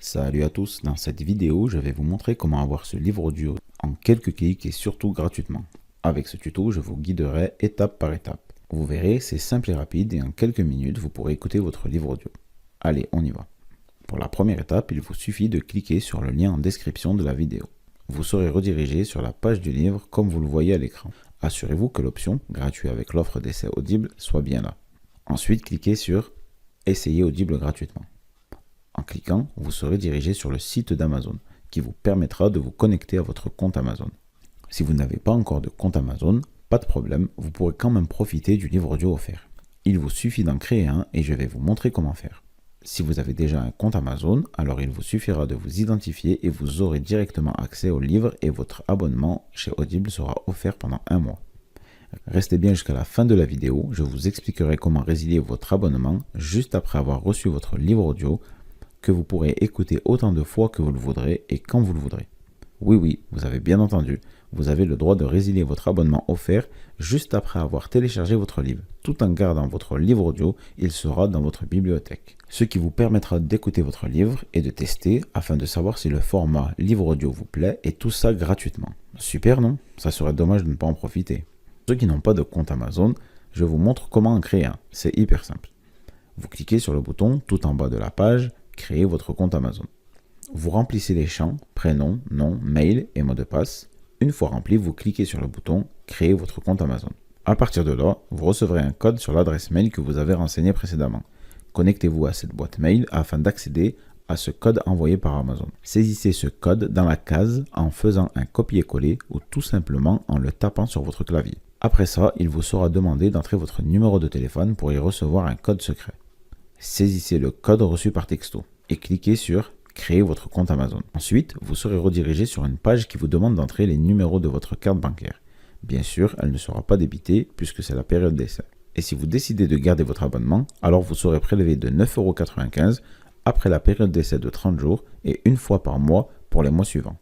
Salut à tous, dans cette vidéo, je vais vous montrer comment avoir ce livre audio en quelques clics et surtout gratuitement. Avec ce tuto, je vous guiderai étape par étape. Vous verrez, c'est simple et rapide et en quelques minutes, vous pourrez écouter votre livre audio. Allez, on y va. Pour la première étape, il vous suffit de cliquer sur le lien en description de la vidéo. Vous serez redirigé sur la page du livre comme vous le voyez à l'écran. Assurez-vous que l'option « Gratuit avec l'offre d'essai Audible » soit bien là. Ensuite, cliquez sur « Essayer Audible gratuitement ». En cliquant, vous serez dirigé sur le site d'Amazon, qui vous permettra de vous connecter à votre compte Amazon. Si vous n'avez pas encore de compte Amazon, pas de problème, vous pourrez quand même profiter du livre audio offert. Il vous suffit d'en créer un et je vais vous montrer comment faire. Si vous avez déjà un compte Amazon, alors il vous suffira de vous identifier et vous aurez directement accès au livre et votre abonnement chez Audible sera offert pendant 1 mois. Restez bien jusqu'à la fin de la vidéo, je vous expliquerai comment résilier votre abonnement juste après avoir reçu votre livre audio que vous pourrez écouter autant de fois que vous le voudrez et quand vous le voudrez. Oui, vous avez bien entendu, vous avez le droit de résilier votre abonnement offert juste après avoir téléchargé votre livre. Tout en gardant votre livre audio, il sera dans votre bibliothèque. Ce qui vous permettra d'écouter votre livre et de tester afin de savoir si le format livre audio vous plaît et tout ça gratuitement. Super, non? Ça serait dommage de ne pas en profiter. Pour ceux qui n'ont pas de compte Amazon, je vous montre comment en créer un. C'est hyper simple. Vous cliquez sur le bouton tout en bas de la page créer votre compte Amazon. Vous remplissez les champs, prénom, nom, mail et mot de passe. Une fois rempli, vous cliquez sur le bouton créer votre compte Amazon. À partir de là, vous recevrez un code sur l'adresse mail que vous avez renseignée précédemment. Connectez-vous à cette boîte mail afin d'accéder à ce code envoyé par Amazon. Saisissez ce code dans la case en faisant un copier-coller ou tout simplement en le tapant sur votre clavier. Après ça, il vous sera demandé d'entrer votre numéro de téléphone pour y recevoir un code secret. Saisissez le code reçu par texto et cliquez sur créer votre compte Amazon. Ensuite, vous serez redirigé sur une page qui vous demande d'entrer les numéros de votre carte bancaire. Bien sûr, elle ne sera pas débitée puisque c'est la période d'essai. Et si vous décidez de garder votre abonnement, alors vous serez prélevé de 9,95 € après la période d'essai de 30 jours et une fois par mois pour les mois suivants.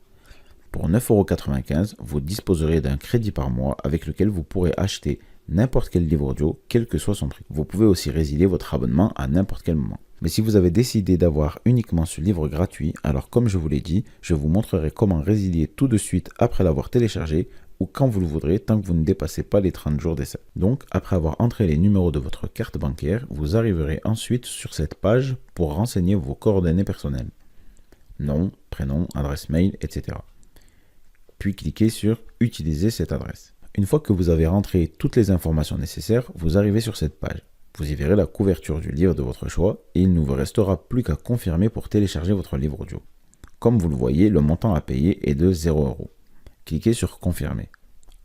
Pour 9,95 €, vous disposerez d'un crédit par mois avec lequel vous pourrez acheter n'importe quel livre audio, quel que soit son prix. Vous pouvez aussi résilier votre abonnement à n'importe quel moment. Mais si vous avez décidé d'avoir uniquement ce livre gratuit, alors comme je vous l'ai dit, je vous montrerai comment résilier tout de suite après l'avoir téléchargé ou quand vous le voudrez tant que vous ne dépassez pas les 30 jours d'essai. Donc, après avoir entré les numéros de votre carte bancaire, vous arriverez ensuite sur cette page pour renseigner vos coordonnées personnelles. Nom, prénom, adresse mail, etc. Puis cliquez sur « Utiliser cette adresse ». Une fois que vous avez rentré toutes les informations nécessaires, vous arrivez sur cette page. Vous y verrez la couverture du livre de votre choix et il ne vous restera plus qu'à confirmer pour télécharger votre livre audio. Comme vous le voyez, le montant à payer est de 0 €. Cliquez sur « Confirmer ».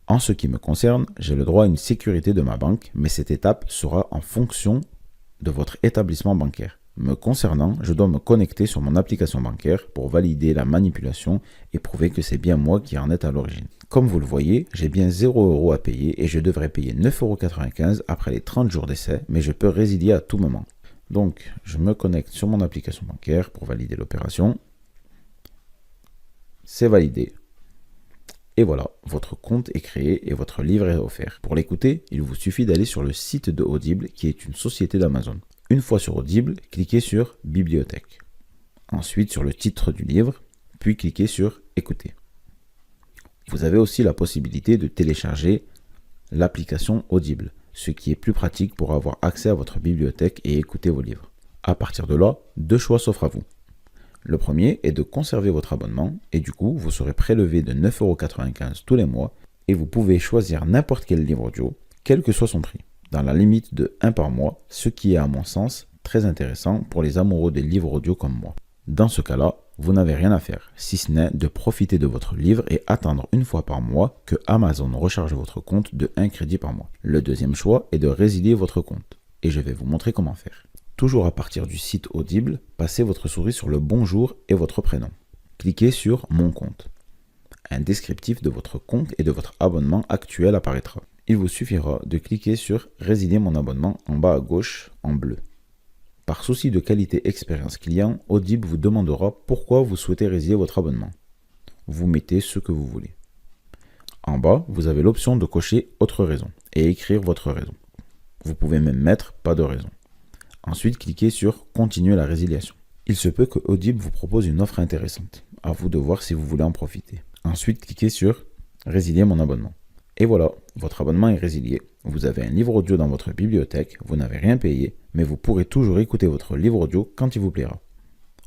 En ce qui me concerne, j'ai le droit à une sécurité de ma banque, mais cette étape sera en fonction de votre établissement bancaire. Me concernant, je dois me connecter sur mon application bancaire pour valider la manipulation et prouver que c'est bien moi qui en est à l'origine. Comme vous le voyez, j'ai bien 0 € à payer et je devrais payer 9,95 € après les 30 jours d'essai, mais je peux résilier à tout moment. Donc, je me connecte sur mon application bancaire pour valider l'opération. C'est validé. Et voilà, votre compte est créé et votre livre est offert. Pour l'écouter, il vous suffit d'aller sur le site de Audible qui est une société d'Amazon. Une fois sur Audible, cliquez sur « Bibliothèque ». Ensuite sur le titre du livre, puis cliquez sur « Écouter ». Vous avez aussi la possibilité de télécharger l'application Audible, ce qui est plus pratique pour avoir accès à votre bibliothèque et écouter vos livres. À partir de là, 2 choix s'offrent à vous. Le premier est de conserver votre abonnement et du coup, vous serez prélevé de 9,95 € tous les mois et vous pouvez choisir n'importe quel livre audio, quel que soit son prix, dans la limite de 1 par mois, ce qui est à mon sens très intéressant pour les amoureux des livres audio comme moi. Dans ce cas-là, vous n'avez rien à faire, si ce n'est de profiter de votre livre et attendre une fois par mois que Amazon recharge votre compte de 1 crédit par mois. Le deuxième choix est de résilier votre compte, et je vais vous montrer comment faire. Toujours à partir du site Audible, passez votre souris sur le bonjour et votre prénom. Cliquez sur « Mon compte ». Un descriptif de votre compte et de votre abonnement actuel apparaîtra. Il vous suffira de cliquer sur « Résilier mon abonnement » en bas à gauche en bleu. Par souci de qualité expérience client, Audible vous demandera pourquoi vous souhaitez résilier votre abonnement. Vous mettez ce que vous voulez. En bas, vous avez l'option de cocher « Autre raison » et écrire votre raison. Vous pouvez même mettre « Pas de raison ». Ensuite, cliquez sur « Continuer la résiliation ». Il se peut que Audible vous propose une offre intéressante. À vous de voir si vous voulez en profiter. Ensuite, cliquez sur « Résilier mon abonnement ». Et voilà, votre abonnement est résilié. Vous avez un livre audio dans votre bibliothèque, vous n'avez rien payé, mais vous pourrez toujours écouter votre livre audio quand il vous plaira.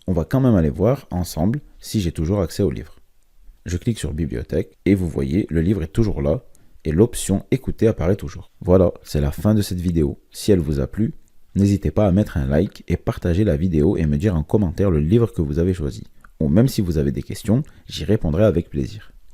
On va quand même aller voir ensemble si j'ai toujours accès au livre. Je clique sur Bibliothèque et vous voyez, le livre est toujours là et l'option Écouter apparaît toujours. Voilà, c'est la fin de cette vidéo. Si elle vous a plu, n'hésitez pas à mettre un like et partager la vidéo et me dire en commentaire le livre que vous avez choisi. Ou même si vous avez des questions, j'y répondrai avec plaisir.